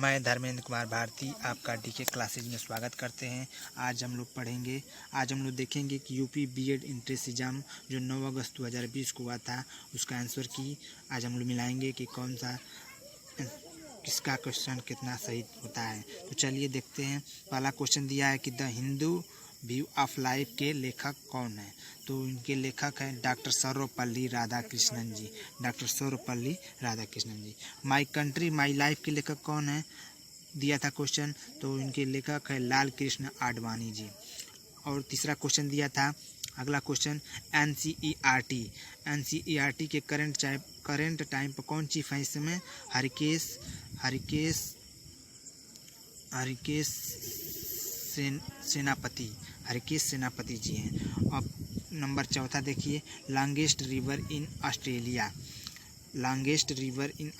मैं धर्मेंद्र कुमार भारती आपका DK classes में स्वागत करते हैं। आज हम लोग देखेंगे कि यूपी बीएड एंट्रेंस एग्ज़ाम जो 9 अगस्त 2020 को हुआ था उसका आंसर की आज हम लोग मिलाएंगे कि कौन सा किसका क्वेश्चन कितना सही होता है। तो चलिए देखते हैं। पहला क्वेश्चन दिया है कि the Hindu view of life के लेखक कौन है। तो इनके लेखक हैं doctor Sarvepalli Radhakrishnan ji. Doctor Sarvepalli Radhakrishnan ji. My country my life के लेखक कौन है दिया था क्वेश्चन, तो इनके लेखक है लाल कृष्ण आडवाणी जी। और तीसरा क्वेश्चन दिया था, अगला क्वेश्चन एनसीईआरटी के करंट टाइम पर कौन सी फैंस में हरिकेश सेनापति जी हैं। अब नंबर चौथा देखिए, लॉन्गेस्ट रिवर इन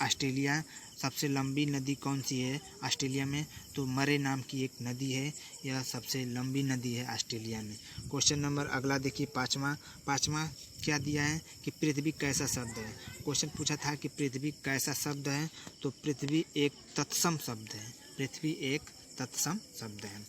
ऑस्ट्रेलिया सबसे लंबी नदी कौन सी है ऑस्ट्रेलिया में, तो मरे नाम की एक नदी है, यह सबसे लंबी नदी है ऑस्ट्रेलिया में। क्वेश्चन नंबर अगला देखिए पाँचवा क्या दिया है कि पृथ्वी कैसा शब्द है। क्वेश्चन पूछा था कि पृथ्वी कैसा शब्द है, तो पृथ्वी एक तत्सम शब्द है।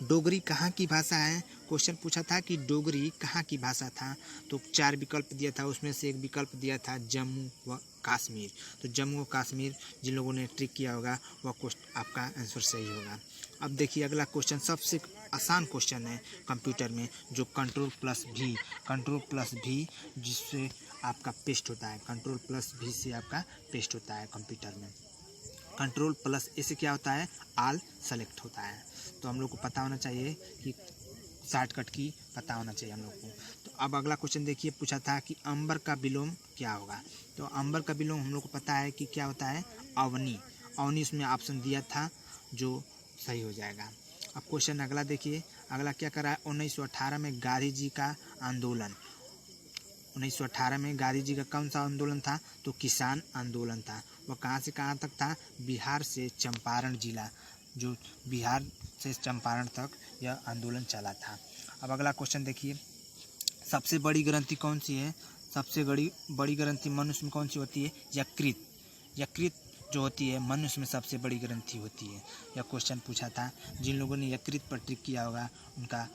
डोगरी कहाँ की भाषा है। क्वेश्चन पूछा था कि डोगरी कहाँ की भाषा था, तो 4 विकल्प दिया था, उसमें से एक विकल्प दिया था जम्मू व कश्मीर। तो जम्मू व कश्मीर जिन लोगों ने ट्रिक किया होगा वह क्वेश्चन आपका आंसर सही होगा। अब देखिए अगला क्वेश्चन सबसे आसान क्वेश्चन है कंप्यूटर में, जो कंट्रोल प्लस भी जिससे आपका पेस्ट होता है। कंट्रोल प्लस भी से आपका पेस्ट होता है कंप्यूटर में। कंट्रोल प्लस ए से क्या होता है, ऑल सेलेक्ट होता है। तो हम लोग को पता होना चाहिए कि शॉर्टकट की पता होना चाहिए हम लोग को। तो अब अगला क्वेश्चन देखिए, पूछा था कि अंबर का विलोम क्या होगा। तो अंबर का विलोम हम लोग को पता है कि क्या होता है, अवनी। उसमें ऑप्शन दिया था जो सही हो जाएगा। अब क्वेश्चन अगला देखिए, अगला क्या करा है, 1918 में गांधी जी का आंदोलन। 1918 में गांधी जी का कौन सा आंदोलन था, तो किसान आंदोलन था। वह कहाँ से कहाँ तक था, बिहार से चंपारण जिला, जो बिहार से चंपारण तक यह आंदोलन चला था। अब अगला क्वेश्चन देखिए, सबसे बड़ी ग्रंथि कौन सी है। सबसे बड़ी ग्रंथि मनुष्य में कौन सी होती है, यकृत जो होती है मनुष्य में सबसे बड़ी ग्रंथि होती है। यह क्वेश्चन पूछा था, जिन लोगों ने यकृत पर ट्रिक किया होगा उनका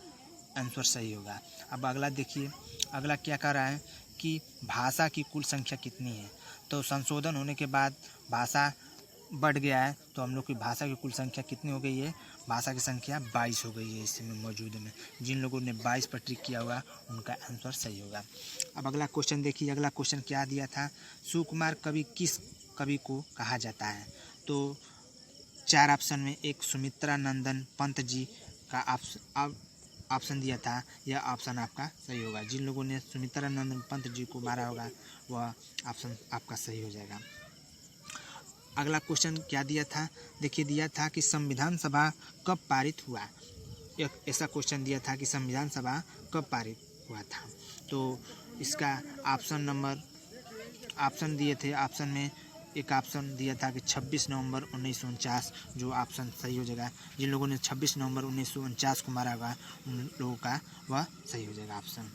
आंसर सही होगा। अब अगला देखिए, अगला क्या कह रहा है कि भाषा की कुल संख्या कितनी है। तो संशोधन होने के बाद भाषा बढ़ गया है, तो हम लोग की भाषा की कुल संख्या कितनी हो गई है, भाषा की संख्या 22 हो गई है इसमें मौजूद में। जिन लोगों ने 22 पर ट्रिक किया होगा उनका आंसर सही होगा। अब अगला क्वेश्चन देखिए, अगला क्वेश्चन क्या दिया था, सुकुमार कवि किस कवि को कहा जाता है। तो 4 ऑप्शन में एक सुमित्रा नंदन पंत जी का ऑप्शन दिया था, यह ऑप्शन आपका सही होगा। जिन लोगों ने सुमित्रा नंदन पंत जी को मारा होगा वह ऑप्शन आपका सही हो जाएगा। अगला क्वेश्चन क्या दिया था, देखिए दिया था कि संविधान सभा कब पारित हुआ। एक ऐसा क्वेश्चन दिया था कि संविधान सभा कब पारित हुआ था। तो इसका ऑप्शन दिए थे, ऑप्शन में एक ऑप्शन दिया था कि 26 नवंबर 1949, जो ऑप्शन सही हो जाएगा। जिन लोगों ने 26 नवंबर 1949 को मारा होगा उन लोगों का वह सही हो जाएगा ऑप्शन।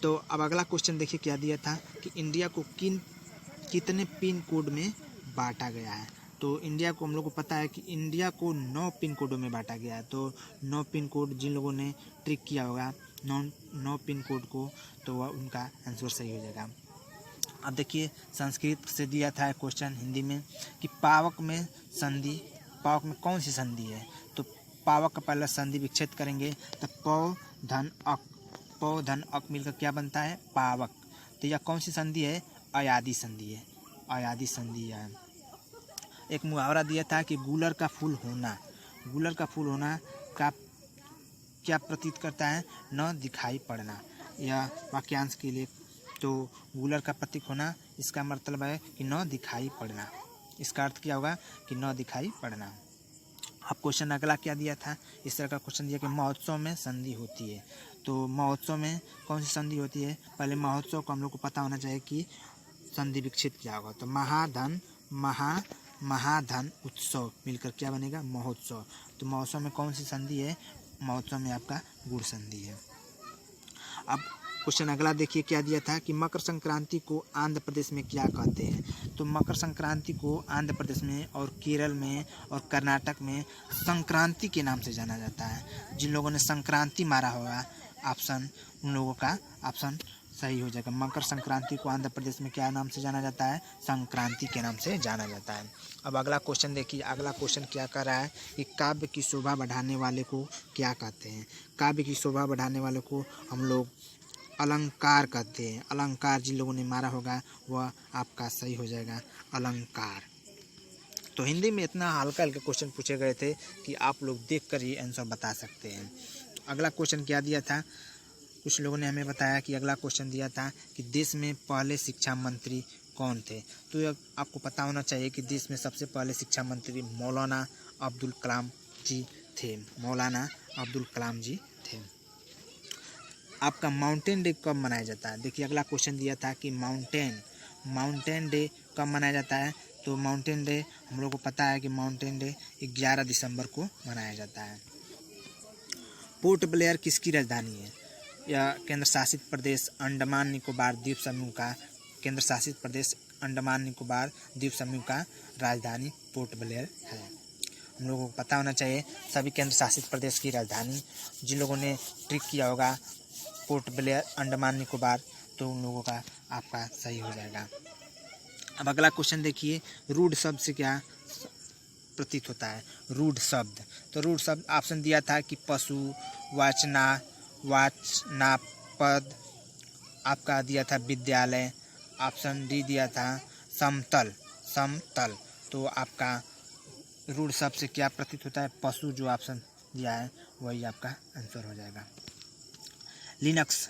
तो अब अगला क्वेश्चन देखिए क्या दिया था कि इंडिया को कितने पिन कोड में बांटा गया है। तो इंडिया को हम लोग को पता है कि इंडिया को 9 पिन कोडों में बांटा गया है। तो 9 पिन कोड जिन लोगों ने ट्रिक किया होगा 9 पिन कोड को, तो वह उनका आंसर सही हो जाएगा। अब देखिए संस्कृत से दिया था क्वेश्चन हिंदी में कि पावक में कौन सी संधि है। तो पावक का पहला संधि विच्छेद करेंगे तो पौ धन अक मिलकर क्या बनता है, पावक। तो यह कौन सी संधि है, अयादी संधि है। एक मुहावरा दिया था कि गूलर का फूल होना का क्या प्रतीत करता है, न दिखाई पड़ना। यह वाक्यांश के लिए, तो गूलर का प्रतीक होना इसका मतलब है कि न दिखाई पड़ना। इसका अर्थ क्या होगा कि न दिखाई पड़ना। अब क्वेश्चन अगला क्या दिया था, इस तरह का क्वेश्चन दिया कि महोत्सव में संधि होती है। तो महोत्सव में कौन सी संधि होती है, पहले महोत्सव को हम लोग को पता होना चाहिए कि संधि विच्छेद क्या होगा। तो महाधन उत्सव मिलकर क्या बनेगा, महोत्सव। तो महोत्सव में कौन सी संधि है, महोत्सव में आपका गुण संधि है। अब क्वेश्चन अगला देखिए क्या दिया था कि मकर संक्रांति को आंध्र प्रदेश में क्या कहते हैं। तो मकर संक्रांति को आंध्र प्रदेश में और केरल में और कर्नाटक में संक्रांति के नाम से जाना जाता है। जिन लोगों ने संक्रांति मारा होगा ऑप्शन, उन लोगों का ऑप्शन सही हो जाएगा। मकर संक्रांति को आंध्र प्रदेश में क्या नाम से जाना जाता है, संक्रांति के नाम से जाना जाता है। अब अगला क्वेश्चन देखिए, अगला क्वेश्चन क्या कर रहा है कि काव्य की शोभा बढ़ाने वाले को क्या कहते हैं। काव्य की शोभा बढ़ाने वाले को हम लोग अलंकार कहते हैं। अलंकार जिन लोगों ने मारा होगा वह आपका सही हो जाएगा अलंकार। तो हिंदी में इतना हल्का हल्का क्वेश्चन पूछे गए थे कि आप लोग देख कर ही आंसर बता सकते हैं। अगला क्वेश्चन क्या दिया था, कुछ लोगों ने हमें बताया कि अगला क्वेश्चन दिया था कि देश में पहले शिक्षा मंत्री कौन थे। तो आपको पता होना चाहिए कि देश में सबसे पहले शिक्षा मंत्री मौलाना अब्दुल कलाम जी थे। मौलाना अब्दुल कलाम जी थे। आपका माउंटेन डे कब मनाया जाता है। देखिए अगला क्वेश्चन दिया था कि माउंटेन डे कब मनाया जाता है। तो माउंटेन डे हम लोग को पता है कि माउंटेन डे 11 दिसंबर को मनाया जाता है। पोर्ट ब्लेयर किसकी राजधानी है। यह केंद्र शासित प्रदेश अंडमान निकोबार द्वीप समूह का केंद्र शासित प्रदेश अंडमान निकोबार द्वीप समूह का राजधानी पोर्ट ब्लेयर है। हम लोगों को पता होना चाहिए सभी केंद्र शासित प्रदेश की राजधानी। जिन लोगों ने ट्रिक किया होगा पोर्ट ब्लेयर अंडमान निकोबार, तो उन लोगों का आपका सही हो जाएगा। अब अगला क्वेश्चन देखिए, रूढ़ शब्द से क्या प्रतीत होता है। रूढ़ शब्द, तो रूढ़ शब्द ऑप्शन दिया था कि पशु, वाचनापद, आपका दिया था विद्यालय, ऑप्शन डी दिया था समतल। तो आपका रूढ़ शब्द से क्या प्रतीत होता है, पशु। जो ऑप्शन दिया है वही आपका आंसर हो जाएगा। लिनक्स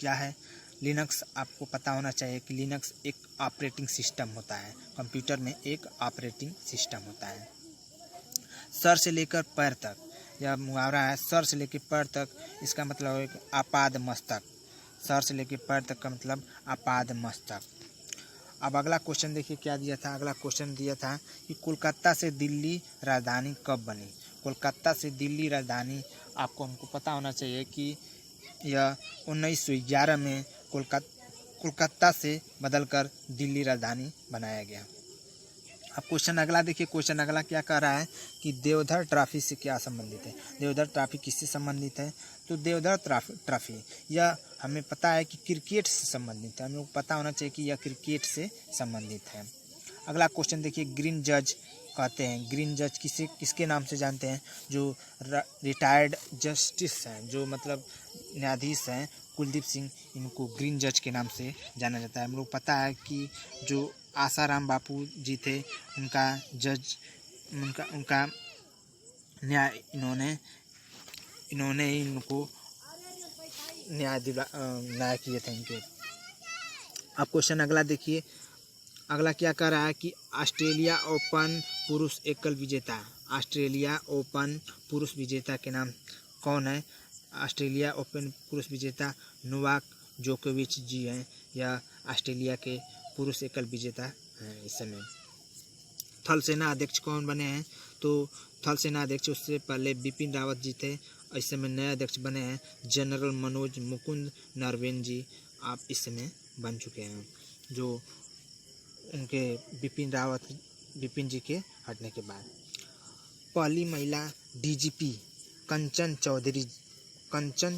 क्या है। लिनक्स आपको पता होना चाहिए कि लिनक्स एक ऑपरेटिंग सिस्टम होता है। कंप्यूटर में एक ऑपरेटिंग सिस्टम होता है। सर से लेकर पैर तक, यह मुहावरा है। सर से लेकर पैर तक, इसका मतलब है आपाद मस्तक। सर से लेकर पैर तक का मतलब आपाद मस्तक। अब अगला क्वेश्चन देखिए क्या दिया था। अगला क्वेश्चन दिया था कि कोलकाता से दिल्ली राजधानी कब बनी। कोलकाता से दिल्ली राजधानी आपको हमको पता होना चाहिए कि यह 1911 में कोलकाता से बदलकर दिल्ली राजधानी बनाया गया। अब क्वेश्चन अगला देखिए, क्वेश्चन अगला क्या कह रहा है कि देवधर ट्रॉफी से क्या संबंधित है। देवधर ट्रॉफी किससे संबंधित है। तो देवधर ट्रॉफी यह हमें पता है कि क्रिकेट से संबंधित है। हमें को पता होना चाहिए कि यह क्रिकेट से संबंधित है। अगला क्वेश्चन देखिए, ग्रीन जज कहते हैं। ग्रीन जज किसके नाम से जानते हैं। जो रिटायर्ड जस्टिस हैं, जो मतलब न्यायाधीश हैं, कुलदीप सिंह, इनको ग्रीन जज के नाम से जाना जाता है। हम लोग पता है कि जो आसाराम बापू जी थे, उनका न्याय इन्होंने इनको न्याय किए थे इनके। अब क्वेश्चन अगला देखिए, अगला क्या कह रहा है कि ऑस्ट्रेलिया ओपन पुरुष एकल विजेता। ऑस्ट्रेलिया ओपन पुरुष विजेता के नाम कौन है। ऑस्ट्रेलिया ओपन पुरुष विजेता नोवाक जोकोविच जी हैं। यह ऑस्ट्रेलिया के पुरुष एकल विजेता हैं इस समय। थल सेना अध्यक्ष कौन बने हैं। तो थल सेना अध्यक्ष उससे पहले बिपिन रावत जी थे। इस समय नए अध्यक्ष बने हैं जनरल मनोज मुकुंद नरवणे जी। आप इस समय बन चुके हैं, जो उनके बिपिन जी के हटने के बाद। पहली महिला डीजीपी कंचन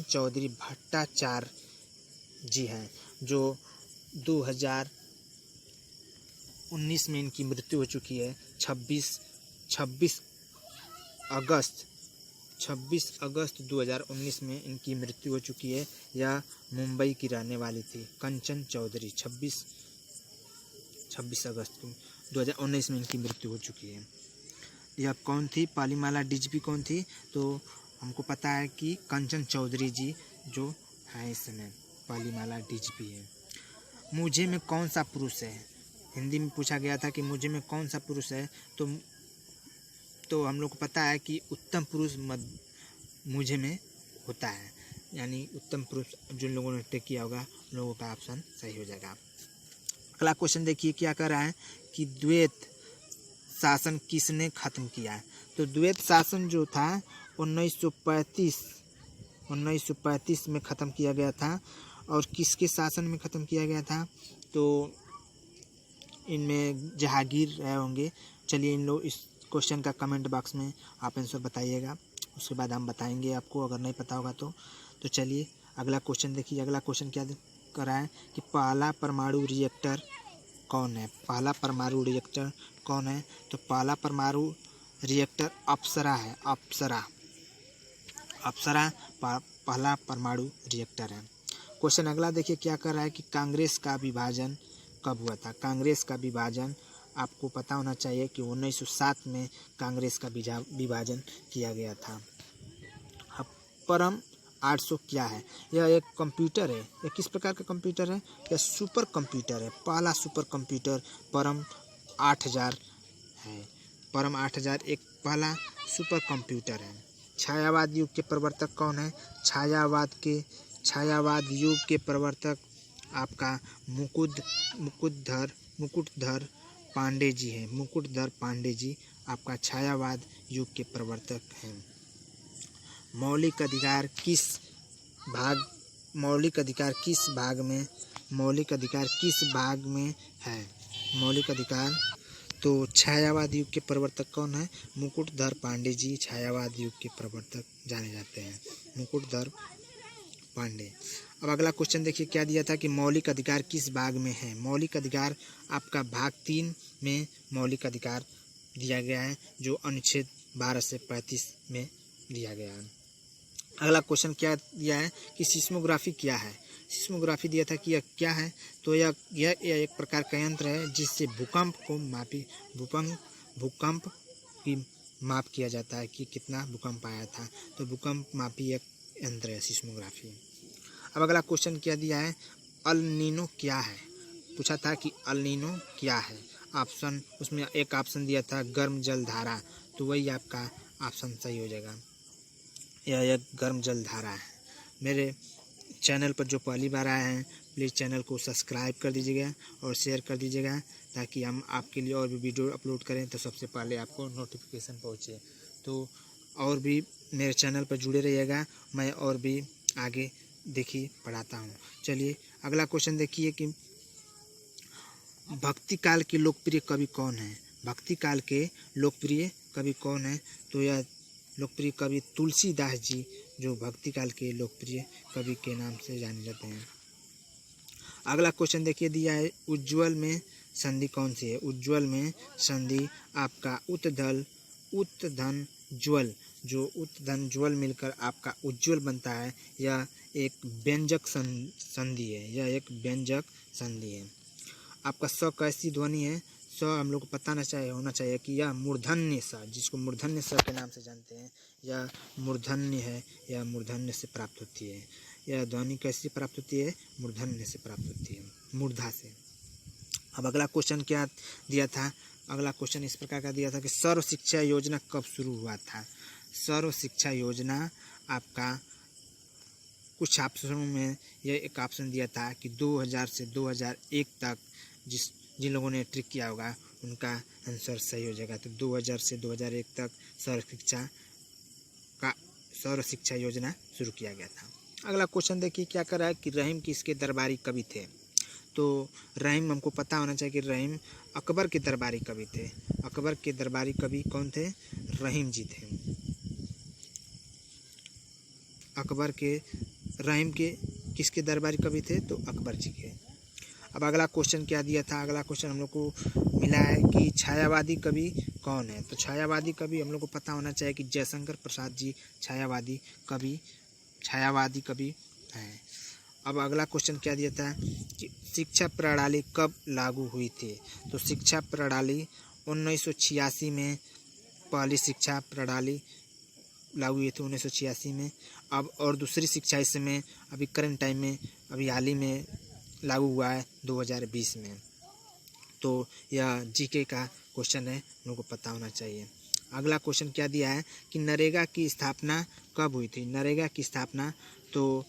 चौधरी भट्टाचार्य जी हैं, जो 2019 में इनकी मृत्यु हो चुकी है। 26 अगस्त 2019 में इनकी मृत्यु हो चुकी है। यह मुंबई की रहने वाली थी कंचन चौधरी। 26 अगस्त 2019 में इनकी मृत्यु हो चुकी है। यह कौन थी, पहली महिला डीजीपी कौन थी। तो हमको पता है कि कंचन चौधरी जी जो है इस समय पहली महिला डीजीपी है। मुझे में कौन सा पुरुष है। हिंदी में पूछा गया था कि मुझे में कौन सा पुरुष है। तो हम लोग को पता है कि उत्तम पुरुष मुझे में होता है, यानी उत्तम पुरुष जिन लोगों ने टेक किया होगा उन लोगों का ऑप्शन सही हो जाएगा। अगला क्वेश्चन देखिए क्या कर रहा है कि द्वैत शासन किसने खत्म किया। तो द्वैत शासन जो था 1935 में ख़त्म किया गया था। और किसके शासन में ख़त्म किया गया था? तो इनमें जहांगीर रहे होंगे। चलिए इन लोग इस क्वेश्चन का कमेंट बॉक्स में आप आंसर बताइएगा, उसके बाद हम बताएंगे आपको अगर नहीं पता होगा तो। चलिए अगला क्वेश्चन देखिए। अगला क्वेश्चन क्या कर रहा है कि पहला परमाणु रिएक्टर कौन है? पहला परमाणु रिएक्टर कौन है? तो पहला परमाणु रिएक्टर अप्सरा है। अप्सरा पहला परमाणु रिएक्टर है। क्वेश्चन अगला देखिए क्या कर रहा है कि कांग्रेस का विभाजन कब हुआ था? कांग्रेस का विभाजन आपको पता होना चाहिए कि 1907 में कांग्रेस का विभाजन किया गया था। अब परम 800 क्या है? यह एक कंप्यूटर है। यह किस प्रकार का कंप्यूटर है? यह सुपर कंप्यूटर है। पहला सुपर कंप्यूटर परम 8000 है। परम 8000 एक पहला सुपर कंप्यूटर है। छायावाद युग के प्रवर्तक कौन है? छायावाद युग के प्रवर्तक आपका मुकुटधर पांडे जी हैं। मुकुटधर पांडे जी आपका छायावाद युग के प्रवर्तक हैं। मौलिक अधिकार किस भाग में है? मौलिक अधिकार तो छायावाद युग के प्रवर्तक कौन है? मुकुटधर पांडे जी छायावाद युग के प्रवर्तक जाने जाते हैं, मुकुटधर पांडे। अब अगला क्वेश्चन देखिए क्या दिया था कि मौलिक अधिकार किस भाग में है? मौलिक अधिकार आपका भाग 3 में मौलिक अधिकार दिया गया है, जो अनुच्छेद 12 से 35 में दिया गया है। अगला क्वेश्चन क्या दिया है कि सिस्मोग्राफी क्या है? सिस्मोग्राफी दिया था कि यह क्या है? तो यह एक प्रकार का यंत्र है जिससे भूकंप की माप किया जाता है कि कितना भूकंप आया था। तो भूकंप मापी एक यंत्र है सिस्मोग्राफी। अब अगला क्वेश्चन क्या दिया है? अल नीनो क्या है? पूछा था कि अल नीनो क्या है? ऑप्शन उसमें एक ऑप्शन दिया था गर्म जलधारा, तो वही आपका ऑप्शन सही हो जाएगा। यह एक गर्म जलधारा है। मेरे चैनल पर जो पहली बार आए हैं प्लीज़ चैनल को सब्सक्राइब कर दीजिएगा और शेयर कर दीजिएगा, ताकि हम आपके लिए और भी वीडियो अपलोड करें तो सबसे पहले आपको नोटिफिकेशन पहुँचे। तो और भी मेरे चैनल पर जुड़े रहिएगा, मैं और भी आगे देखिए पढ़ाता हूँ। चलिए अगला क्वेश्चन देखिए कि भक्ति काल के लोकप्रिय कवि कौन है? भक्ति काल के लोकप्रिय कवि कौन है? तो यह लोकप्रिय कवि तुलसीदास जी, जो भक्ति काल के लोकप्रिय कवि के नाम से जाने जाते हैं। अगला क्वेश्चन देखिए दिया है उज्ज्वल में संधि कौन सी है? उज्ज्वल में संधि आपका उत्धन ज्वल, जो उत्धन ज्वल मिलकर आपका उज्ज्वल बनता है, यह एक व्यंजक संधि है। यह एक व्यंजक संधि है। आपका स कैसी ध्वनि है? स हम लोग को पता होना चाहिए कि यह मूर्धन्य स, जिसको मूर्धन्य स के नाम से जानते हैं, यह मूर्धन्य है। यह मूर्धन्य से प्राप्त होती है। यह ध्वनि कैसे प्राप्त होती है? मूर्धन्य से प्राप्त होती है, मूर्धा से। अब अगला क्वेश्चन क्या दिया था? अगला क्वेश्चन इस प्रकार का दिया था कि सर्व शिक्षा योजना कब शुरू हुआ था? सर्व शिक्षा योजना आपका कुछ ऑप्शनों में यह एक ऑप्शन दिया था कि 2000 से 2001 तक जिन लोगों ने ट्रिक किया होगा उनका आंसर सही हो जाएगा। तो 2000 से 2001 तक सर्व शिक्षा योजना शुरू किया गया था। अगला क्वेश्चन देखिए क्या कर रहा है कि रहीम किसके दरबारी कवि थे? तो रहीम हमको पता होना चाहिए कि रहीम अकबर के दरबारी कवि थे। अकबर के दरबारी कवि कौन थे? रहीम जी थे। रहीम के किसके दरबारी कवि थे? तो अकबर जी के। अब अगला क्वेश्चन क्या दिया था? अगला क्वेश्चन हम लोग को मिला है कि छायावादी कवि कौन है? तो छायावादी कवि हम लोग को पता होना चाहिए कि जयशंकर प्रसाद जी छायावादी कवि हैं। अब अगला क्वेश्चन क्या दिया था कि शिक्षा प्रणाली कब लागू हुई थी? तो शिक्षा प्रणाली 1986 में पहली शिक्षा प्रणाली लागू हुई थी 1986 में। अब और दूसरी शिक्षा इस समय अभी करंट टाइम में अभी हाल ही में लागू हुआ है 2020 में। तो यह जीके का क्वेश्चन है, हम लोग को पता होना चाहिए। अगला क्वेश्चन क्या दिया है कि नरेगा की स्थापना कब हुई थी? नरेगा की स्थापना तो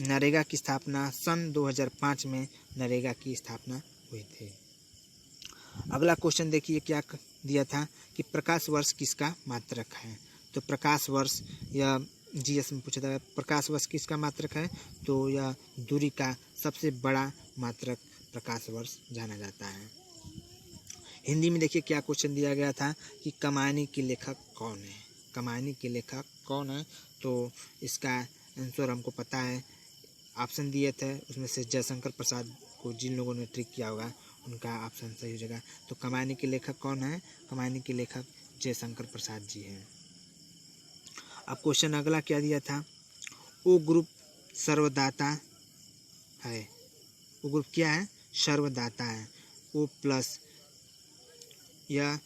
नरेगा की स्थापना सन 2005 में नरेगा की स्थापना हुई थी। अगला क्वेश्चन देखिए क्या दिया था कि प्रकाश वर्ष किसका मात्रक है? तो प्रकाश वर्ष यह जीएस में पूछा था प्रकाश वर्ष किसका मात्रक है, तो यह दूरी का सबसे बड़ा मात्रक प्रकाश वर्ष जाना जाता है। हिंदी में देखिए क्या क्वेश्चन दिया गया था कि कमानी के लेखक कौन है, कमानी के लेखक कौन है, तो इसका आंसर हमको पता है, ऑप्शन दिए थे उसमें से जयशंकर प्रसाद को जिन लोगों ने ट्रिक किया होगा उनका ऑप्शन सही हो जाएगा। तो कमानी के लेखक कौन है, कमानी के लेखक जयशंकर प्रसाद जी हैं। अब क्वेश्चन अगला क्या दिया था, ओ ग्रुप सर्वदाता है, ओ ग्रुप क्या है, सर्वदाता है। ओ प्लस या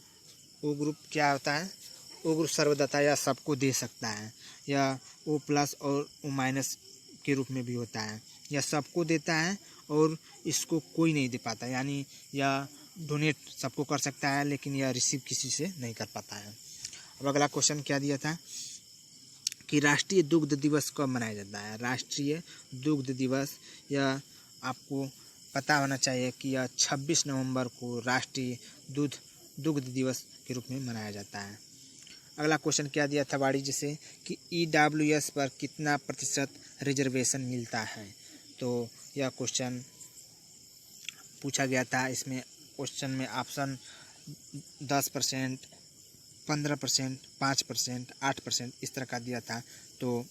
ओ ग्रुप क्या होता है, ओ ग्रुप सर्वदाता या सबको दे सकता है, या ओ प्लस और ओ माइनस के रूप में भी होता है, या सबको देता है और इसको कोई नहीं दे पाता, यानी यह डोनेट सबको कर सकता है लेकिन यह रिसीव किसी से नहीं कर पाता है। अब अगला क्वेश्चन क्या दिया था कि राष्ट्रीय दुग्ध दिवस कब मनाया जाता है, राष्ट्रीय दुग्ध दिवस, यह आपको पता होना चाहिए कि यह 26 नवंबर को राष्ट्रीय दुग्ध दिवस के रूप में मनाया जाता है। अगला क्वेश्चन क्या दिया था वाणिज्य से कि EWS पर कितना प्रतिशत रिजर्वेशन मिलता है, तो यह क्वेश्चन पूछा गया था। इसमें क्वेश्चन में ऑप्शन 10%, 15%, 5%, 8% इस तरह का दिया था, तो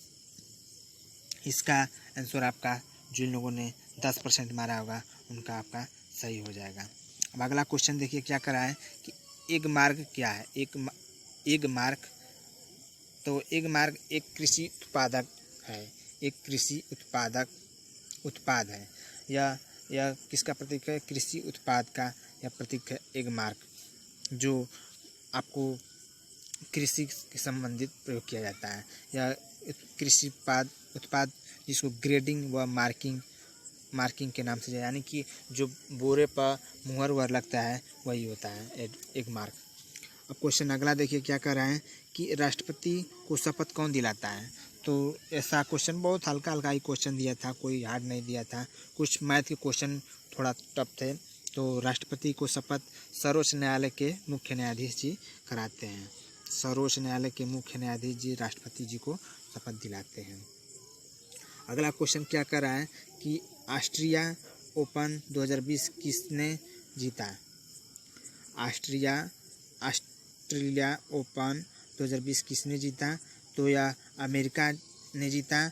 इसका आंसर आपका जिन लोगों ने 10% मारा होगा उनका आपका सही हो जाएगा। अब अगला क्वेश्चन देखिए क्या करा है कि एग मार्क क्या है, एग मार्क, तो एग मार्क एक कृषि उत्पादक है, एक कृषि उत्पाद है। यह किसका प्रतीक है, कृषि उत्पाद का यह प्रतीक है एग मार्क, जो आपको कृषि के संबंधित प्रयोग किया जाता है। यह कृषि उत्पाद जिसको ग्रेडिंग व मार्किंग के नाम से, यानी कि जो बोरे पर मुहर वुहर लगता है वही होता है एग मार्क। अब क्वेश्चन अगला देखिए क्या कर रहे हैं कि राष्ट्रपति को शपथ कौन दिलाता है, तो ऐसा क्वेश्चन बहुत हल्का ही क्वेश्चन दिया था, कोई हार्ड नहीं दिया था। कुछ मैथ के क्वेश्चन थोड़ा टफ थे। तो राष्ट्रपति को शपथ सर्वोच्च न्यायालय के मुख्य न्यायाधीश जी कराते हैं, सर्वोच्च न्यायालय के मुख्य न्यायाधीश जी राष्ट्रपति जी को शपथ दिलाते हैं। अगला क्वेश्चन क्या कर रहा है कि ऑस्ट्रिया ओपन 2020 किसने जीता, ऑस्ट्रेलिया ओपन 2020 किसने जीता, तो यह अमेरिका ने जीता।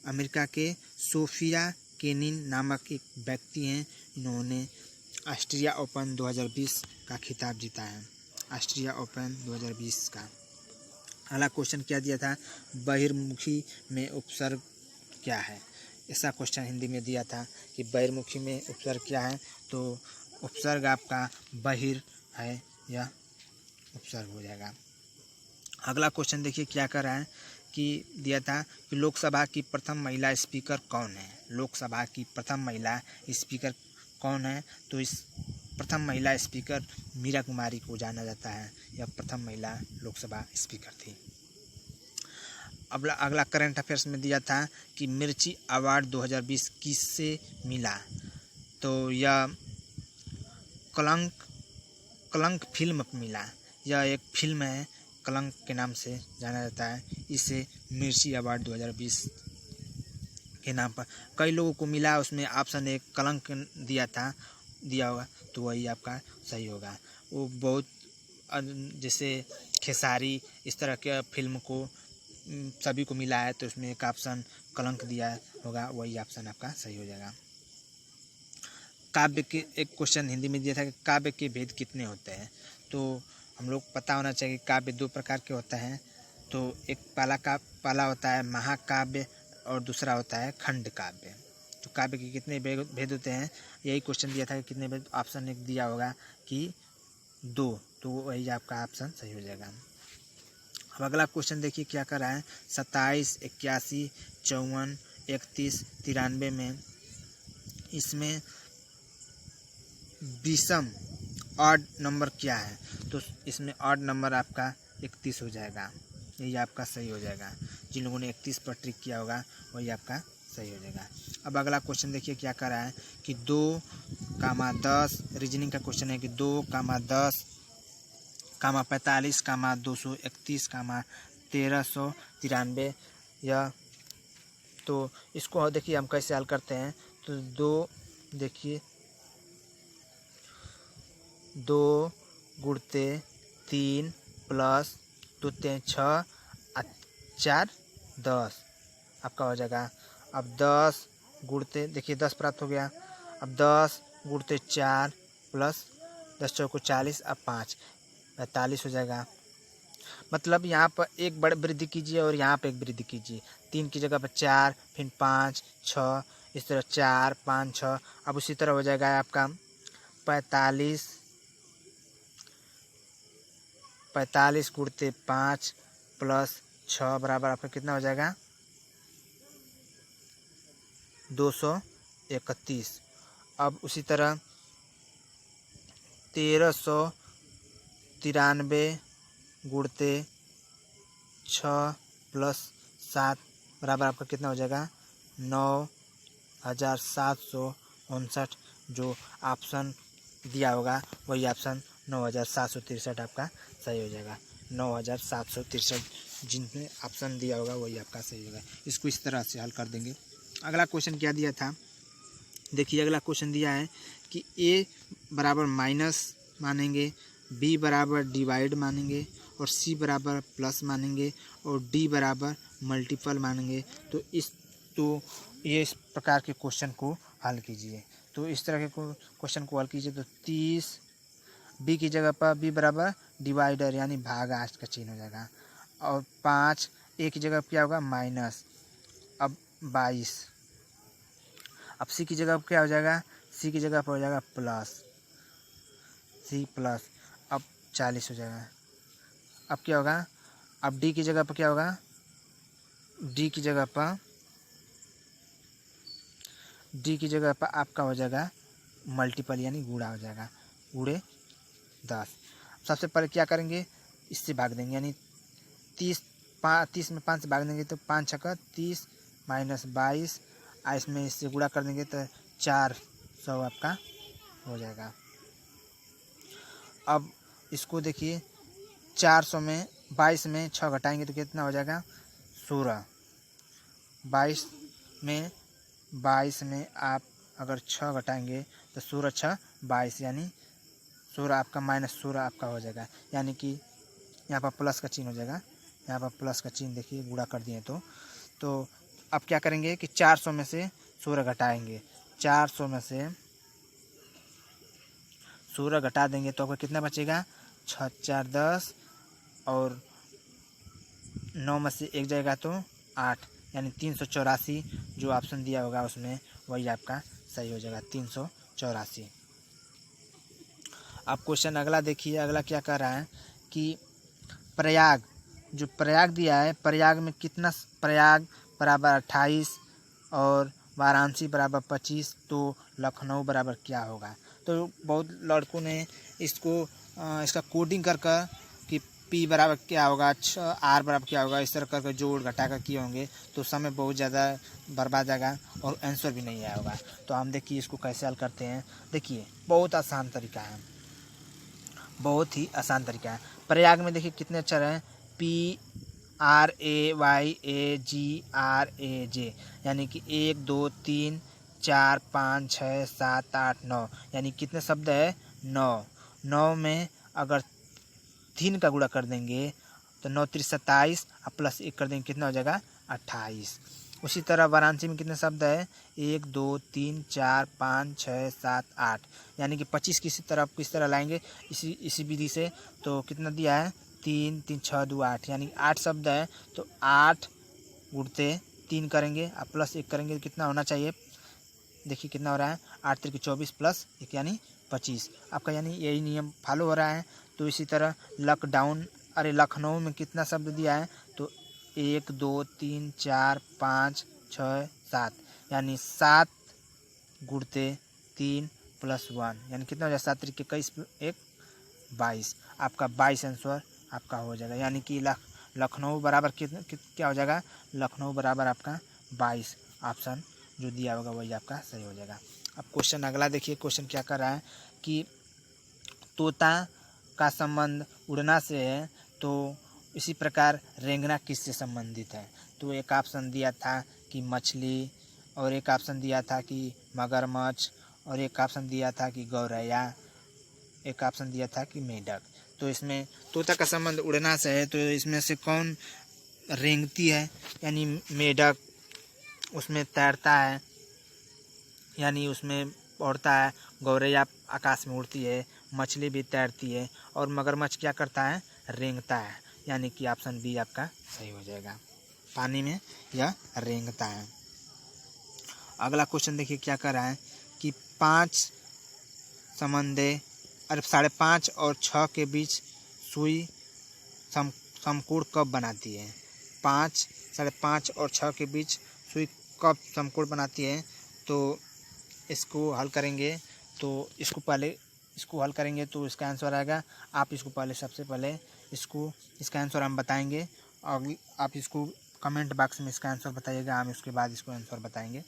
अमेरिका के सोफिया केनिन नामक एक व्यक्ति हैं, इन्होंने ऑस्ट्रिया ओपन 2020 का खिताब जीता है, ऑस्ट्रिया ओपन 2020 का। अगला क्वेश्चन क्या दिया था, बहिर्मुखी में उपसर्ग क्या है, ऐसा क्वेश्चन हिंदी में दिया था कि बहिर्मुखी में उपसर्ग क्या है, तो उपसर्ग आपका बहिर है, यह उपसर्ग हो जाएगा। अगला क्वेश्चन देखिए क्या कर रहा है कि दिया था कि लोकसभा की प्रथम महिला स्पीकर कौन है, लोकसभा की प्रथम महिला स्पीकर कौन है, तो इस प्रथम महिला स्पीकर मीरा कुमारी को जाना जाता है, यह प्रथम महिला लोकसभा स्पीकर थी। अगला करंट अफेयर्स में दिया था कि मिर्ची अवार्ड 2020 किससे मिला, तो यह कलंक फिल्म मिला, यह एक फिल्म है, कलंक के नाम से जाना जाता है, इसे मिर्ची अवार्ड 2020 के नाम पर कई लोगों को मिला। उसमें ऑप्शन एक कलंक दिया होगा तो वही आपका सही होगा। वो बहुत जैसे खेसारी इस तरह के फिल्म को सभी को मिला है, तो उसमें एक ऑप्शन कलंक दिया होगा, वही ऑप्शन आपका सही हो जाएगा। काव्य के एक क्वेश्चन हिंदी में दिया था कि काव्य के भेद कितने होते हैं, तो हम लोग पता होना चाहिए कि काव्य दो प्रकार के होते हैं, तो एक पहला होता है महाकाव्य और दूसरा होता है खंड काव्य। तो काव्य के कितने भेद होते हैं, यही क्वेश्चन दिया था कि कितने भेद, ऑप्शन एक दिया होगा कि 2, तो वही आपका ऑप्शन सही हो जाएगा। अब अगला क्वेश्चन देखिए क्या कर रहा है, 27, 81, 54, 31, 93 में इसमें विषम ऑड नंबर क्या है, तो इसमें ऑड नंबर आपका 31 हो जाएगा, यही आपका सही हो जाएगा। जिन लोगों ने 31 पर ट्रिक किया होगा वही आपका सही हो जाएगा। अब अगला क्वेश्चन देखिए क्या कर रहा है कि 2, 10 रीजनिंग का क्वेश्चन है कि 2, 10, 45, 231, 1393 या तो इसको देखिए हम कैसे हल करते हैं। तो दो देखिए 2 गुणते 3 प्लस 2 3 6 4 10 आपका हो जाएगा। अब 10 गुणते देखिए 10 प्राप्त हो गया। अब 10 गुणते 4 प्लस 10 चौको 40 अब 5 45 हो जाएगा। मतलब यहाँ पर एक बड़े वृद्धि कीजिए और यहाँ पे एक वृद्धि कीजिए। 3 की जगह पर 4 फिर 5 6 इस तरह 4 5 6। अब उसी तरह हो जाएगा आपका 45 गुणते 5 प्लस 6 बराबर आपका कितना हो जाएगा 231। अब उसी तरह 1393 गुणते 6 प्लस 7 बराबर आपका कितना हो जाएगा 9759। जो ऑप्शन दिया होगा वही ऑप्शन 9763 आपका सही हो जाएगा। 9763 जिनमें ऑप्शन दिया होगा वही आपका सही होगा। इसको इस तरह से हल कर देंगे। अगला क्वेश्चन क्या दिया था देखिए। अगला क्वेश्चन दिया है कि ए बराबर माइनस मानेंगे, बी बराबर डिवाइड मानेंगे और सी बराबर प्लस मानेंगे और डी बराबर मल्टीपल मानेंगे। तो ये इस प्रकार के क्वेश्चन को हल कीजिए। तो इस तरह के क्वेश्चन को हल कीजिए। तो 30 बी की जगह पर बी बराबर डिवाइडर यानी भागाकार का चिन्ह हो जाएगा और 5 ए की जगह क्या होगा माइनस। अब 22 अब सी की जगह क्या हो जाएगा सी की जगह पर हो जाएगा प्लस सी प्लस। अब 40 हो जाएगा। अब क्या होगा अब डी की जगह पर क्या होगा डी की जगह पर आपका हो जाएगा मल्टीपल यानी गुणा हो जाएगा गुणे 10। सबसे पहले क्या करेंगे इससे भाग देंगे यानी 30 में 5 से भाग देंगे तो 5 छक्का 30 माइनस 22 इसमें इससे गुणा कर देंगे तो 400 आपका हो जाएगा। अब इसको देखिए 400 में 22 में 6 घटाएंगे तो कितना हो जाएगा 16। 22 में आप अगर 6 घटाएंगे तो 16 6 22 यानी 16 आपका माइनस 16 आपका हो जाएगा। यानी कि यहाँ पर प्लस का चिन्ह हो जाएगा। यहाँ पर प्लस का चिन्ह देखिए गुणा कर दिए तो अब क्या करेंगे कि 400 में से 16 घटाएंगे। 400 में से 16 घटा देंगे तो आपका कितना बचेगा 6 4 10 और 9 में से 1 जाएगा तो 8 यानी 384। जो ऑप्शन दिया होगा उसमें वही आपका सही हो जाएगा 384। अब क्वेश्चन अगला देखिए। अगला क्या कर रहा है कि प्रयाग जो प्रयाग दिया है प्रयाग में कितना प्रयाग बराबर 28 और वाराणसी बराबर 25 तो लखनऊ बराबर क्या होगा। तो बहुत लड़कों ने इसका कोडिंग कर कि पी बराबर क्या होगा आर बराबर क्या होगा इस तरह करके जोड़ घटा कर किए होंगे तो समय बहुत ज़्यादा बर्बाद जाएगा और आंसर भी नहीं आया होगा। तो हम देखिए इसको कैसे हल करते हैं। देखिए बहुत आसान तरीका है, बहुत ही आसान तरीका है। प्रयाग में देखिए कितने अक्षर हैं PRAYAGRAJ यानी कि 1 2 3 4 5 6 7 8 9 यानी कितने शब्द है 9। 9 में अगर 3 का गुणा कर देंगे तो 9 3 27 और प्लस 1 कर देंगे कितना हो जाएगा 28। उसी तरह वाराणसी में कितने शब्द है 1 2 3 4 5 6 7 8 यानी कि 25 किस तरह लाएंगे इसी विधि से। तो कितना दिया है 3 3 6 2 8 यानी 8 शब्द है तो 8 गुणते 3 करेंगे और प्लस 1 करेंगे तो कितना होना चाहिए। देखिए कितना हो रहा है 8 3 24 प्लस 1 यानी 25 आपका यानी यही नियम फॉलो हो रहा है। तो इसी तरह लखनऊ में कितना शब्द दिया है तो 1 2 3 4 5 6 7 यानी 7 गुणते 3 प्लस 1 यानी कितना हो जाएगा 7 3 21 1 22 आपका 22 आंसर आपका हो जाएगा। यानी कि लखनऊ बराबर क्या हो जाएगा लखनऊ बराबर आपका 22 ऑप्शन जो दिया होगा वही आपका सही हो जाएगा। अब क्वेश्चन अगला देखिए। क्वेश्चन क्या कर रहा है कि तोता का संबंध उड़ना से है तो इसी प्रकार रेंगना किससे संबंधित है? तो एक ऑप्शन दिया था कि मछली, और एक ऑप्शन दिया था कि मगरमच्छ, और एक ऑप्शन दिया था कि गौरैया, एक ऑप्शन दिया था कि मेंढक। तो इसमें तोता का संबंध उड़ना से है, तो इसमें से कौन रेंगती है? यानी मेंढक उसमें तैरता है, यानी उसमें उड़ता है। गौरैया आकाश में उड़ती है, मछली भी तैरती है, और मगरमच्छ क्या करता है? रेंगता है। यानी कि ऑप्शन बी आपका सही हो जाएगा, पानी में यह रेंगता है। अगला क्वेश्चन देखिए क्या कर रहा है कि 5 समंदे 5.5 और 6 के बीच सुई समकोण कब बनाती है? 5, 5.5 और 6 के बीच सुई कब समकोण बनाती है? तो इसको हल करेंगे, तो इसको हल करेंगे तो इसका आंसर आएगा। आप इसको पहले सबसे पहले इसका आंसर हम बताएंगे, और आप इसको कमेंट बॉक्स में इसका आंसर बताइएगा, हम इसके बाद इसको आंसर बताएंगे।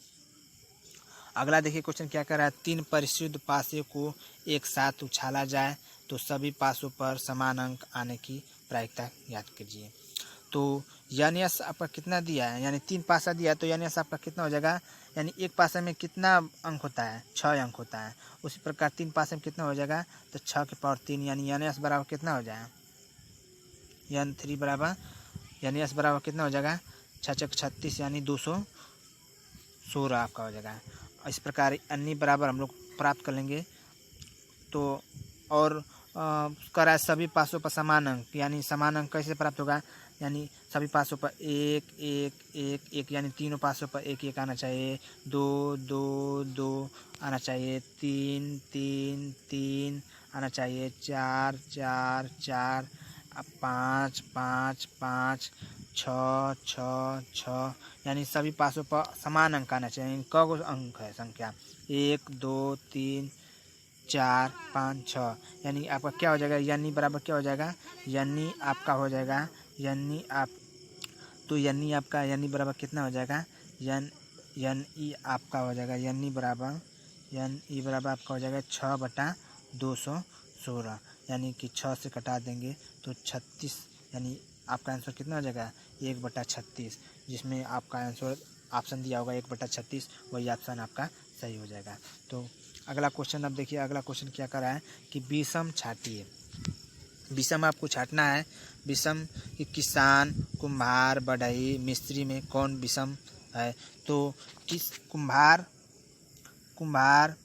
अगला देखिए क्वेश्चन क्या कर रहा है, 3 परिशुद्ध पासे को एक साथ उछाला जाए तो सभी पासों पर समान अंक आने की प्रायिकता ज्ञात कीजिए। तो यानियस आपका कितना दिया है? यानी 3 पासा दिया है, तो यानियस आपका कितना हो जाएगा? यानी एक पासे में कितना अंक होता है? 6 अंक होता है। उसी प्रकार 3 पासे में कितना हो जाएगा? तो 6 के पावर 3, यानी यानियस बराबर कितना हो जाएगा? यानी 3 बराबर यानियस बराबर कितना हो जाएगा? 6 36, यानी 216 आपका हो जाएगा। इस प्रकार अन्य बराबर हम लोग प्राप्त कर लेंगे। तो और करा सभी पासों पर समान अंक, यानी समान अंक कैसे प्राप्त होगा? यानी सभी पासों पर 1 1 1 1, यानी तीनों पासों पर 1 1 आना चाहिए। 2 2 2 आना चाहिए। 3 3 3 आना चाहिए। 4 4 4, 5 5 5, 6 6 6, यानी सभी पासों पर समान अंक आना चाहिए। क अंक है संख्या? 1 2 3 4 5 6, यानी आपका क्या हो जाएगा? यानी बराबर क्या हो जाएगा? यानी आपका हो जाएगा, यानी आप तो यानी आपका यानी बराबर कितना हो जाएगा? यानी आपका हो जाएगा यानी बराबर आपका हो जाएगा 6/216, यानी कि 6 से कटा देंगे तो 36, यानी आपका आंसर कितना हो जाएगा? 1/36, जिसमें आपका आंसर ऑप्शन दिया होगा 1/36, वही ऑप्शन आपका सही हो जाएगा। तो अगला क्वेश्चन अब देखिए, अगला क्वेश्चन क्या कर रहा है कि विषम छाटिए। विषम आपको छाटना है। विषम कि किसान, कुम्हार, बढ़ई, मिस्त्री में कौन विषम है? तो किस कुम्हार,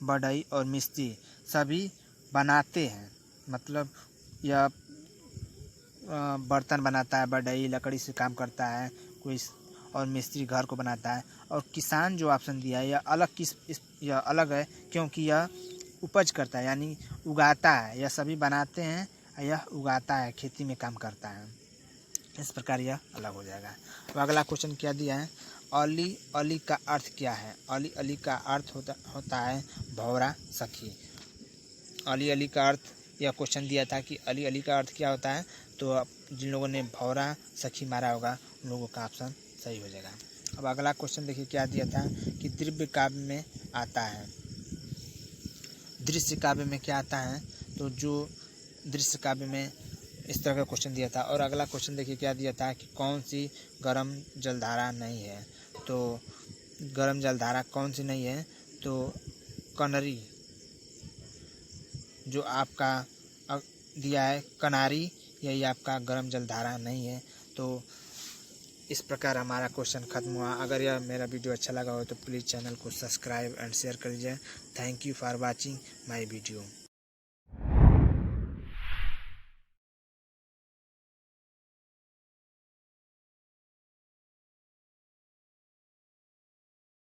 बढ़ई और मिस्त्री सभी बनाते हैं, मतलब यह बर्तन बनाता है, बढ़ई लकड़ी से काम करता है कोई, और मिस्त्री घर को बनाता है। और किसान जो ऑप्शन दिया है यह अलग है, क्योंकि यह उपज करता है, यानी उगाता है। यह सभी बनाते हैं, यह उगाता है, खेती में काम करता है। इस प्रकार यह अलग हो जाएगा। अब अगला क्वेश्चन क्या दिया है, अली अली का अर्थ क्या है? अली अली का अर्थ होता है भौरा सखी। अली अली का अर्थ, यह क्वेश्चन दिया था कि अली अली का अर्थ क्या होता है? तो जिन लोगों ने भौरा सखी मारा होगा उन लोगों का ऑप्शन सही हो जाएगा। अब अगला क्वेश्चन देखिए क्या दिया था कि दिव्य काव्य में आता है, दृश्य काव्य में क्या आता है? तो जो दृश्य काव्य में इस तरह का क्वेश्चन दिया था। और अगला क्वेश्चन देखिए क्या दिया था कि कौन सी गर्म जलधारा नहीं है? तो गर्म जलधारा कौन सी नहीं है? तो कनरी, जो आपका दिया है कनारी, यही आपका गर्म जलधारा नहीं है। तो इस प्रकार हमारा क्वेश्चन खत्म हुआ। अगर यह मेरा वीडियो अच्छा लगा हो तो प्लीज़ चैनल को सब्सक्राइब एंड शेयर कर लीजिए। Thank you for watching my video.